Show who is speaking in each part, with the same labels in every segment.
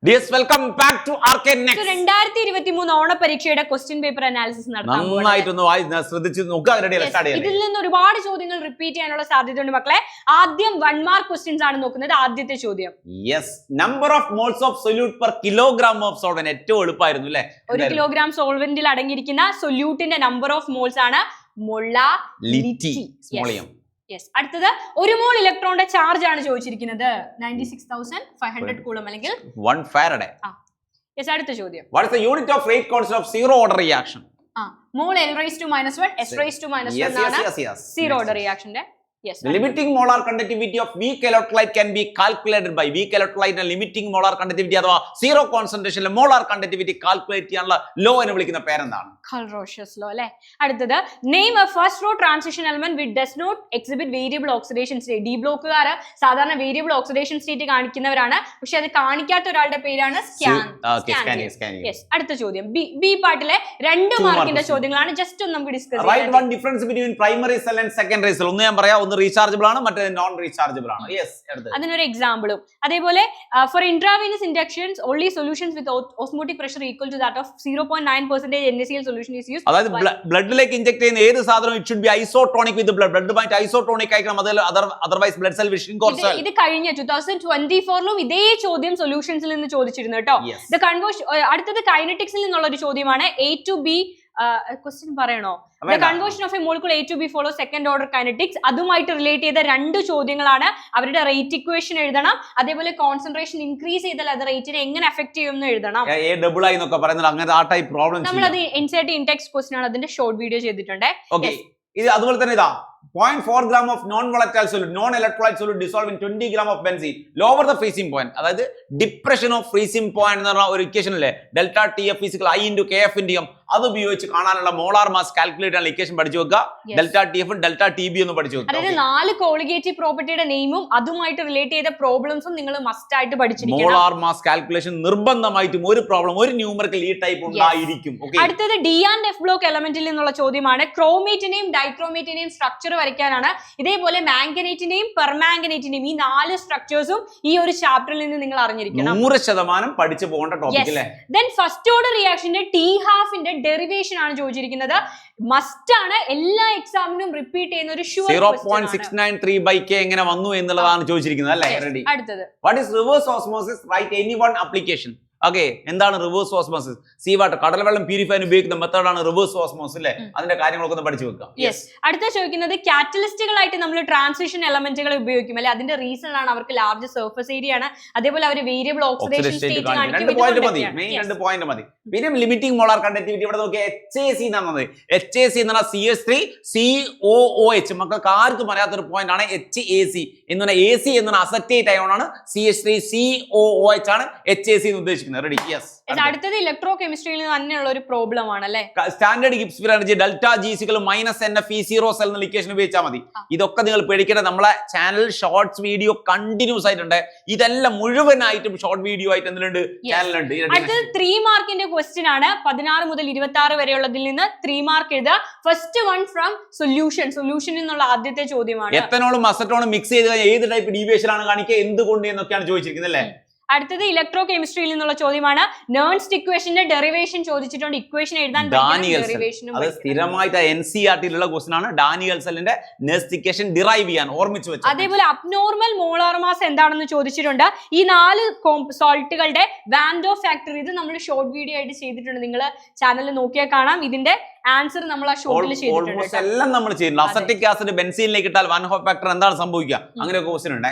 Speaker 1: Dears, welcome back to Arcade Next.
Speaker 2: So, 2023 ഓണ പരീക്ഷയുടെ question paper analysis നടത്താൻ
Speaker 1: നന്നായിട്ടൊന്ന് ശ്രദ്ധിച്ച് നോക്കുക.
Speaker 2: ഇതിൽ നിന്ന് ഒരുപാട് ചോദ്യങ്ങൾ റിപ്പീറ്റ് ചെയ്യാനുള്ള സാധ്യതയുണ്ട് മക്കളെ. ആദ്യം 1 മാർക്ക് ക്വസ്റ്റ്യൻസ് ആണ് നോക്കുന്നത്. ആദ്യത്തെ ചോദ്യം,
Speaker 1: yes, number of moles of solute per kilogram of solvent. ഏറ്റവും എളുപ്പമായിരുന്നു അല്ലേ?
Speaker 2: 1 കിലോഗ്രാം സോൾവെന്റിൽ അടങ്ങിയിരിക്കുന്ന സൊല്യൂട്ടിന്റെ നമ്പർ ഓഫ് മോൾസ് ആണ് മൊളാലിറ്റി. യെസ്. അടുത്തത് 1 മോൾ ഇലക്ട്രോണിന്റെ ചാർജ് ആണ് ചോദിച്ചിരിക്കുന്നത് 96,500 കൂളം അല്ലെങ്കിൽ
Speaker 1: 1 ഫാരഡേ.
Speaker 2: യെസ്. അടുത്ത ചോദ്യം,
Speaker 1: what is the unit of rate constant of zero order reaction?
Speaker 2: Mole L⁻⁻⁻1 S⁻⁻⁻1 ആണ് സീറോ ഓർഡർ റിയാക്ഷന്റെ. Yes.
Speaker 1: The limiting molar conductivity of weak electrolyte can be calculated by weak electrolyte limiting molar conductivity അഥവാ zero കോൺസെൻട്രേഷനിലെ molar conductivity calculate ചെയ്യാനുള്ള law എന്ന് വിളിക്കുന്ന പേരെന്താണ്?
Speaker 2: Clausius law അല്ലേ? അടുത്തത്, name a first row transition element which does not exhibit variable oxidation state. D ബ്ലോക്കുകാർ സാധാരണ വേരിയബിൾ ഓക്സിഡേഷൻ സ്റ്റേറ്റ് കാണിക്കുന്നവരാണ്, പക്ഷെ അത് കാണിക്കാത്ത ഒരാളുടെ പേരാണ് Yes. അടുത്ത ചോദ്യം, ബി പാർട്ടിലെ 2 മാർക്കിന്റെ ചോദ്യങ്ങളാണ്. ജസ്റ്റ് ഒന്ന് നമുക്ക് ഡിസ്കസ് ചെയ്യാം.
Speaker 1: Right one difference between primary cell and secondary cell. ഒന്ന് ഞാൻ പറയാം, റീചാർജബിൾ ആണ്, മറ്റേത് നോൺ റീചാർജബിൾ ആണ്.
Speaker 2: അതിനൊരു എക്സാമ്പിളും. അതേപോലെ for intravenous injections only solutions with osmotic pressure equal to that of 0.9% NaCl solution is used.
Speaker 1: അതായത് ബ്ലഡിലേക്ക് ഇൻജെക്ട് ചെയ്യുന്ന ഏത് സാധനം it should be isotonic with ബ്ലഡുമായിട്ട് ഐസോട്ടോണിക് ആയിരിക്കണം. Otherwise blood cell will shrink or swell.
Speaker 2: ഇത് കഴിഞ്ഞ 2024ലും ഇതേ ചോദ്യം സൊല്യൂഷൻസിൽ നിന്ന് ചോദിച്ചിരുന്നു കേട്ടോ. അടുത്തത് കൈനറ്റിക്സിൽ നിന്നുള്ള ഒരു ചോദ്യമാണ്. A to B ക്വസ്റ്റ്യൻ പറയണോ? The conversion of a molecule A to B follows second order kinetics. അതുമായിട്ട് റിലേറ്റ് ചെയ്ത 2 ചോദ്യങ്ങളാണ്. അവരുടെ റേറ്റ് ഇക്വേഷൻ എഴുതണം, അതേപോലെ കോൺസെൻട്രേഷൻ ഇൻക്രീസ് ചെയ്താൽ അത് റേറ്റിനെ എങ്ങനെ എഫക്ട് ചെയ്യുമെന്ന് എഴുതണം. നമ്മളത് NCERT ഇൻടെക്സ്റ്റ് ക്വസ്റ്റ്യൻ ആണ്, അതിന്റെ ഷോർട്ട് വീഡിയോ ചെയ്തിട്ടുണ്ട്.
Speaker 1: അതുപോലെ തന്നെ ഇതാ 0.4 gram of non-volatile solute, non-electrolyte solute dissolved in 20 gram of benzene. Lower the freezing point. അതായത് ഡിപ്രഷൻ ഓഫ് ഫ്രീസിംഗ് പോയിന്റ് എന്ന് പറഞ്ഞ ഒരു ഇക്വേഷൻ അല്ലേ, delta TF physical I into KF into M. അത് ഉപയോഗിച്ച് കാണാനുള്ള മോളാർ മാസ് കാൽക്കുലേറ്റ് ചെയ്യാനുള്ള equation പഠിച്ചു വെക്കുക. ഡെൽറ്റ TF ഡെൽറ്റ TB എന്ന് പഠിച്ചു വെക്കുക.
Speaker 2: അതായത് 4 കോളിഗേറ്റീവ് പ്രോപ്പർട്ടിയുടെ നെയിമും അതുമായിട്ട് റിലേറ്റ് ചെയ്ത പ്രോബ്ലംസും നിങ്ങൾ മസ്റ്റ് ആയിട്ട് പഠിച്ചിരിക്കണം.
Speaker 1: മോളാർ മാസ് കാൽക്കുലേഷൻ നിർബന്ധമായിട്ടും ഒരു പ്രോബ്ലം, ഒരു ന്യൂമറിക്കൽ ഈ ടൈപ്പ് ഉണ്ടായിരിക്കും.
Speaker 2: അടുത്തത് D and F ബ്ലോക്ക് എലമെന്റിൽ നിന്നുള്ള ചോദ്യമാണ്. ക്രോമേറ്റിനെയും ഡൈക്രോമേറ്റിനെയും സ്ട്രക്ചർ വരയ്ക്കാനാണ്. ഇതേപോലെ മാംഗനേറ്റിനെയും പെർമാംഗനേറ്റിനെയും ഈ 4 സ്ട്രക്ചേഴ്സും ഈ ഒരു ചാപ്റ്ററിൽ നിന്ന് നിങ്ങൾ അറിഞ്ഞിരിക്കണം.
Speaker 1: 100% പഠിച്ചു പോകേണ്ട ടോപ്പിക് അല്ലേ.
Speaker 2: ദെൻ ഫസ്റ്റ് ഓർഡർ റിയാക്ഷന്റെ T⁻ ഡെറിവേഷൻ ആണ് ചോദിച്ചിരിക്കുന്നത്. മസ്റ്റ് ആണ്, എല്ലാ എക്സാമിനും റിപ്പീറ്റ് ചെയ്യുന്ന ഒരു ഷുവർ
Speaker 1: 0.693/K എങ്ങനെ വന്നു എന്നുള്ളതാണ് ചോദിച്ചിരിക്കുന്നത് അല്ലേ. റെഡി.
Speaker 2: അടുത്തത്,
Speaker 1: what is reverse osmosis? Write any one application. Okay, എന്താണ് റിവേഴ്സ് ഓസ്മോസിസ്? സീ വാട്ടർ, കടൽവെള്ളം പ്യൂരിഫൈ ചെയ്യാൻ ഉപയോഗിക്കുന്ന മെത്തേഡാണ് റിവേഴ്സ് ഓസ്മോസിസ് അല്ലേ. അതിന്റെ കാര്യങ്ങളൊക്കെ ഒന്ന് പഠിച്ചു വെക്കാം.
Speaker 2: അടുത്ത ചോദിക്കുന്നത്, കാറ്റലിസ്റ്റുകളായിട്ട് നമ്മൾ ട്രാൻസിഷൻ എലമെന്റുകൾ ഉപയോഗിക്കും അല്ലെ, അതിന്റെ റീസൺ ആണ് അവർക്ക് ലാർജ് സർഫസ് ഏരിയ ആണ്, അതേപോലെ അവർ വേരിയബിൾ ഓക്സിഡേഷൻ സ്റ്റേറ്റ് കാണിക്കും.
Speaker 1: 2 പോയിന്റ് മതി, മെയിൻ 2 പോയിന്റ് മതി. പിന്നെ ലിമിറ്റിംഗ് മോളാർ കണ്ടക്ടിവിറ്റി ഇവിടെ നോക്കിയാൽ HAC എന്നാണ്. HAC എന്ന് പറഞ്ഞാൽ CH3COOH. മക്കൾക്ക് ആർക്കും അറിയാത്തൊരു പോയിന്റ് ആണ് HAC എന്ന് പറഞ്ഞാൽ. AC എന്ന അസറ്റേറ്റ് അയോൺ ആണ്, CH3COOH ആണ് HAC എന്ന് ഉദ്ദേശിക്കുന്നത്. Ready? Yes.
Speaker 2: അടുത്തത് ഇലക്ട്രോ കെമിസ്ട്രിയിൽ തന്നെയുള്ള ഒരു പ്രോബ്ലം ആണല്ലേ.
Speaker 1: Standard Gibbs energy delta G -NF(E0) cell എന്ന ഇക്വേഷൻ ഉപയോഗിച്ചാൽ മതി. ഇതൊക്കെ നിങ്ങൾ പേടിക്കേണ്ട. നമ്മളെ ചാനൽ ഷോർട്സ് വീഡിയോ കണ്ടിന്യൂസ് ആയിട്ടുണ്ട്. ഇതെല്ലാം മുഴുവനായിട്ടും ഷോർട്ട് വീഡിയോ ആയിട്ട് എന്തിലുണ്ട്, ചാനലുണ്ട്.
Speaker 2: അടുത്തത് 3 മാർക്കിന്റെ ക്വസ്റ്റ്യൻ ആണ്. 16 മുതൽ 26 വരെയുള്ളതിൽ നിന്ന് 3 മാർക്ക് എഴുതുക. ഫസ്റ്റ് വൺ ഫ്രം സൊല്യൂഷൻ എന്നുള്ള ആദ്യത്തെ ചോദ്യമാണ്.
Speaker 1: എത്തനോളും അസറ്റോണും മിക്സ് ചെയ്ത് ഏത് ടൈപ്പ് ഡീവിയേഷൻ ആണ് കാണിക്കുക, എന്തുകൊണ്ട് എന്നൊക്കെയാണ് ചോദിച്ചിരിക്കുന്നത് അല്ലേ.
Speaker 2: അടുത്തത് ഇലക്ട്രോ കെമിസ്ട്രിയിൽ നിന്നുള്ള ചോദ്യമാണ്. നേൺസ്റ്റ് ഇക്വേഷന്റെ ഡെറിവേഷൻ ചോദിച്ചിട്ടുണ്ട്. ഇക്വേഷൻ എഴുതാൻ
Speaker 1: അത് സ്ഥിരമായിട്ട് NCERT-ലുള്ള ക്വസ്റ്റ്യൻ ആണ്. ഡാനിയൽസെല്ലിന്റെ നേഴ്സ്റ്റ് ഇക്വേഷൻ ഡിറൈവ് ചെയ്യാൻ ഓർമ്മിച്ചു വെച്ചു.
Speaker 2: അതേപോലെ അബ്നോർമൽ മോളാർ മാസ് എന്താണെന്ന് ചോദിച്ചിട്ടുണ്ട്. ഈ 4 സോൾട്ടുകളുടെ വാൻ ഡോ ഫാക്ടർ, ഇത് നമ്മൾ ഷോർട്ട് വീഡിയോ ആയിട്ട് ചെയ്തിട്ടുണ്ട്. നിങ്ങൾ ചാനലിൽ നോക്കിയാൽ കാണാം. ഇതിന്റെ ആൻസർ നമ്മൾ ആ ഷോർട്ടിൽ ചെയ്തിട്ടുണ്ട്.
Speaker 1: എല്ലാം നമ്മൾ ചെയ്യുന്നു. അസറ്റിക് ആസിഡ് ബെൻസീനിലേക്ക് ഇട്ടാൽ വാൻ ഹോ ഫാക്ടർ എന്താണ് സംഭവിക്കുക, അങ്ങനെ ഒരു ക്വസ്റ്റ്യൻ ഉണ്ട്.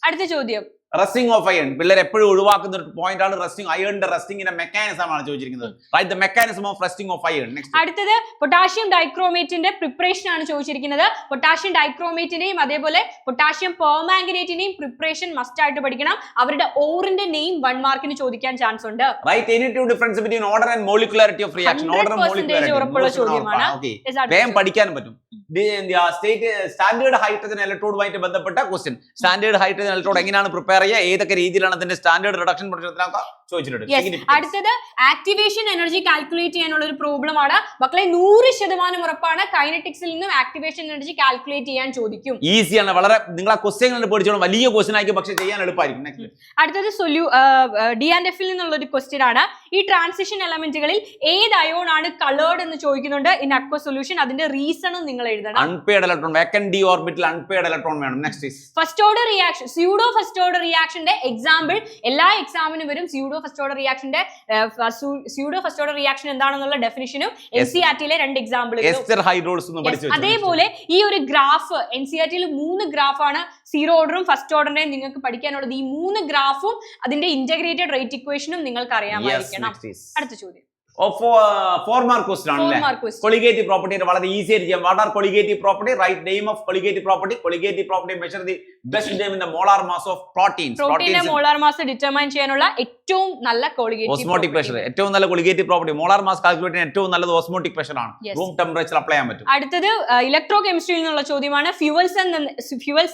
Speaker 2: അടുത്ത ചോദ്യം,
Speaker 1: റസ്റ്റിംഗ് ഓഫ് അയൺ. പിള്ളേർ എപ്പോഴും ഒഴിവാക്കുന്ന ഒരു പോയിന്റ് ആണ് റസ്റ്റിംഗ്. അയണിന്റെ റസ്റ്റിംഗിന്റെ മെക്കാനിസം ആണ് ചോദിച്ചിരിക്കുന്നത്. Right, the mechanism of rusting of iron.
Speaker 2: അടുത്തത് പൊട്ടാഷ്യം ഡൈക്രോമേറ്റിന്റെ പ്രിപ്പറേഷൻ ആണ് ചോദിച്ചിരിക്കുന്നത്. പൊട്ടാഷ്യം ഡൈക്രോമേറ്റിനെയും അതേപോലെ പൊട്ടാഷ്യം പെർമാംഗനേറ്റിനെയും പ്രിപ്പറേഷൻ മസ്റ്റ് ആയിട്ട് പഠിക്കണം. അവരുടെ ഓറിന്റെ നെയിം 1 മാർക്കിന് ചോദിക്കാൻ ചാൻസ് ഉണ്ട്.
Speaker 1: Right, any two difference between order and molecularity of reaction. Order molecularity ഉറപ്പുള്ള ചോദ്യമാണ്. വേഗം പഠിക്കാനും പറ്റും. സ്റ്റാൻഡേർഡ് ഹൈഡ്രജൻ ഇലക്ട്രോഡുമായിട്ട് ബന്ധപ്പെട്ട ക്വസ്റ്റ്യൻ. സ്റ്റാൻഡേർഡ് ഹൈഡ്രജൻ ഇലക്ട്രോഡ് എങ്ങനെയാണ് പ്രിപ്പയർ ചെയ്യുക, ഏതൊക്കെ രീതിയിലാണ് അതിന്റെ സ്റ്റാൻഡേർഡ് റിഡക്ഷൻ പ്രൊഡക്ഷനൊക്കെ ചോദിച്ചിട്ടുണ്ട്.
Speaker 2: അടുത്തത് ആക്ടിവേഷൻ എനർജി കാൽക്കുലേറ്റ് ചെയ്യാനുള്ള ഒരു പ്രോബ്ലം ആണ് മക്കളെ. 100% ഉറപ്പാണ് കൈനറ്റിക്സിൽ നിന്നും ആക്ടിവേഷൻ എനർജി കാൽക്കുലേറ്റ് ചെയ്യാൻ ചോദിക്കും.
Speaker 1: ഈസിയാണ് വളരെ. നിങ്ങൾ ആ ക്വസ്റ്റ്യൻ കണ്ട് പഠിച്ചോളൂ, വലിയ ക്വസ്റ്റ്യൻ ആയിരിക്കും, പക്ഷെ ചെയ്യാൻ എളുപ്പമായിരിക്കും.
Speaker 2: അടുത്തത് DF നിന്നുള്ള ഒരു ക്വസ്റ്റ്യൻ ആണ്. ഈ ട്രാൻസിഷൻ എലമെന്റുകളിൽ ഏത് അയോൺ ആണ് കളേർഡ് എന്ന് ചോദിക്കുന്നുണ്ട് ഇൻ അക്വ സൊല്യൂഷൻ. അതിന്റെ റീസണും നിങ്ങൾ എഴുതണം.
Speaker 1: Unpaired electron, vacant d orbital unpaired electron വേണം. Next is
Speaker 2: first order reaction, pseudo first order റിയാക്ഷന്റെ എക്സാമ്പിൾ എല്ലാ എക്സാമിനും വരും. സ്യൂഡോ ഫസ്റ്റ് ഓർഡർ റിയാക്ഷന്റെ റിയാക്ഷൻ എന്താണെന്നുള്ള ഡെഫിനിഷനും NCERT-ലെ 2 എക്സാമ്പിളുകളും. അതേപോലെ ഈ ഒരു ഗ്രാഫ് NCERT-ൽ 3 ഗ്രാഫാണ് സീറോ ഓർഡറും ഫസ്റ്റ് ഓർഡറിനെയും നിങ്ങൾക്ക് പഠിക്കാനുള്ളത്. ഈ 3 ഗ്രാഫും അതിന്റെ ഇന്റഗ്രേറ്റഡ് റേറ്റ് ഇക്വേഷനും നിങ്ങൾക്ക് അറിയാമായിരിക്കണം. അടുത്ത ചോദ്യം
Speaker 1: 4 മാർക്ക് ക്വസ്റ്റ്യൻ ആണല്ലേ. കൊളിഗേറ്റീവ് പ്രോപ്പർട്ടി വളരെ ഈസി ആയിട്ട് ചെയ്യാം. What are colligative property? Write name of colligative property. Colligative property measure the best name in the molar mass of proteins.
Speaker 2: പ്രോട്ടീന്റെ മോളാർ മാസ് ഡിറ്റർമൈൻ ചെയ്യാനുള്ള ഏറ്റവും നല്ല കൊളിഗേറ്റീവ്
Speaker 1: ഓസ്മോട്ടിക് പ്രഷർ. ഏറ്റവും നല്ല colligative property molar mass calculate ചെയ്യാൻ ഏറ്റവും നല്ലത് osmotic pressure ആണ്. റൂം ടെമ്പറേച്ചർ അപ്ലൈ ചെയ്യാൻ പറ്റും.
Speaker 2: അടുത്തത് ഇലക്ട്രോ കെമിസ്ട്രിയിൽ നിന്നുള്ള ചോദ്യമാണ്. ഫ്യൂവൽ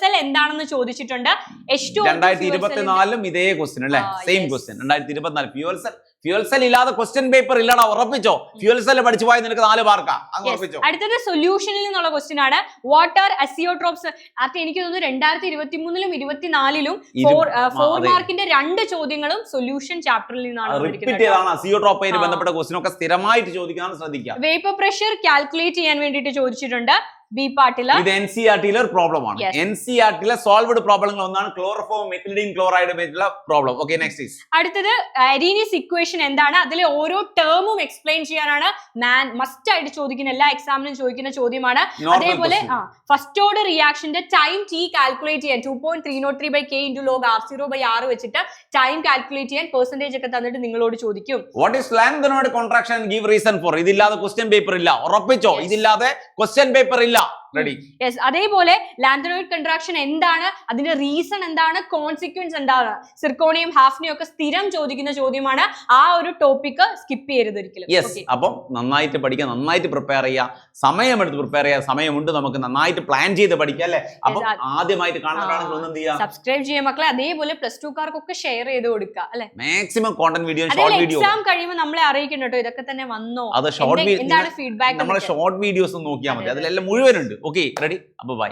Speaker 2: സെൽ എന്താണെന്ന് ചോദിച്ചിട്ടുണ്ട്.
Speaker 1: 2024 ഇതേ ക്വസ്റ്റ്യൻ അല്ലേ, സെയിം ക്വസ്റ്റ്യൻ. 2024 ഫ്യൂവൽ സെൽ ഇല്ലാതെ ക്വസ്റ്റ്യൻ പേപ്പർ ഇല്ലടാ, ഉറപ്പിച്ചോ. ഫ്യൂവൽ സെൽ പഠിച്ചു പോയാൽ നിനക്ക് 4 മാർക്കാ, അങ്ങ് ഉറപ്പിച്ചോ.
Speaker 2: അടുത്തത് സൊല്യൂഷനിൽ നിന്നുള്ള ക്വസ്റ്റ്യൻ ആണ്. What are azeotropes? അത് എനിക്ക് തോന്നുന്നു 2023-ലും 2024-ലും 4 മാർക്കിന്റെ 2 ചോദ്യങ്ങളും സൊല്യൂഷൻ ചാപ്റ്ററിൽ നിന്നാണ്.
Speaker 1: റിപ്പീറ്റ് ചെയ്താണ് അസിയോട്രോപ്പുമായി ബന്ധപ്പെട്ട ക്വസ്റ്റ്യൻ ഒക്കെ സ്ഥിരമായിട്ട് ചോദിക്കാൻ ശ്രദ്ധിക്കുക.
Speaker 2: വേപ്പർ പ്രഷർ കാൽക്കുലേറ്റ് ചെയ്യാൻ വേണ്ടിയിട്ട് ചോദിച്ചിട്ടുണ്ട്. ബി പാർട്ടില്
Speaker 1: ഇത് NCERT-ലെ ഒരു പ്രോബ്ലം ആണ്. NCERT-ലെ സോൾവ്ഡ് പ്രോബ്ലങ്ങൾ ഒന്നാണ് ക്ലോറോഫോം മെത്തിലിഡീൻ ക്ലോറൈഡ് വെച്ചിട്ടുള്ള പ്രോബ്ലം. ഓക്കേ, നെക്സ്റ്റ് ഈസ്
Speaker 2: അടുത്തത് അരീനീസ് ഇക്വേഷൻ എന്താണ്? അതിലെ ഓരോ ടേമും എക്സ്പ്ലെയിൻ ചെയ്യാനാണ് മസ്റ്റ് ആയിട്ട് ചോദിക്കുന്ന എല്ലാ എക്സാമിനും ചോദിക്കുന്ന ചോദ്യമാണ്. അതേപോലെ ഫസ്റ്റ് ഓർഡർ റിയാക്ഷന്റെ ടൈം T കാൽക്കുലേറ്റ് ചെയ്യാൻ 2.303/K × log R0/R വെച്ചിട്ട് ടൈം കാൽക്കുലേറ്റ് ചെയ്യാൻ പെർസെന്റേജ് ഒക്കെ തന്നിട്ട് നിങ്ങളോട് ചോദിക്കും.
Speaker 1: What is lanthanoid contraction and give reason for? ഇതില്ലാതെ ക്വസ്റ്റ്യൻ പേപ്പർ ഇല്ല, ഉറപ്പിച്ചോ. ഇതില്ലാതെ ക്വസ്റ്റ്യൻ പേപ്പർ ഇല്ല.
Speaker 2: യെസ്. അതേപോലെ ലാൻതനോയിഡ് കൺട്രാക്ഷൻ എന്താണ്, അതിന്റെ റീസൺ എന്താണ്, കോൺസിക്വൻസ് എന്താണ്, സിർക്കോണിയം ഹാഫ്നിയം ഒക്കെ സ്ഥിരം ചോദിക്കുന്ന ചോദ്യമാണ്. ആ ഒരു ടോപ്പിക് സ്കിപ്പ് ചെയ്യരുത് ഒരിക്കലും.
Speaker 1: അപ്പം നന്നായിട്ട് പഠിക്കുക, നന്നായിട്ട് പ്രിപ്പയർ ചെയ്യുക, സമയമെടുത്ത് പ്രിപ്പയർ ചെയ്യുക. സമയമുണ്ട്, നമുക്ക് നന്നായിട്ട് പ്ലാൻ ചെയ്ത് പഠിക്കാം അല്ലെ. അപ്പൊ ആദ്യമായിട്ട് കാണുന്നതാണെങ്കിൽ ഒന്നും ചെയ്യാം,
Speaker 2: സബ്സ്ക്രൈബ് ചെയ്യാം മക്കളെ. അതേപോലെ +2-കാർക്കൊക്കെ ഷെയർ ചെയ്ത് കൊടുക്കുക അല്ലെ.
Speaker 1: Maximum content video, short video
Speaker 2: exam കഴിയുമ്പോൾ നമ്മളെ അറിയിക്കണം കേട്ടോ, ഇതൊക്കെ തന്നെ വന്നോ,
Speaker 1: അത് ഷോർട്ട്
Speaker 2: എന്താണ് ഫീഡ്ബാക്ക്.
Speaker 1: നമ്മളെ ഷോർട്ട് വീഡിയോസ് നോക്കിയാൽ മതി, അതിലെല്ലാം മുഴുവനുണ്ട്. Okay, ready. അപ്പൊ ബൈ.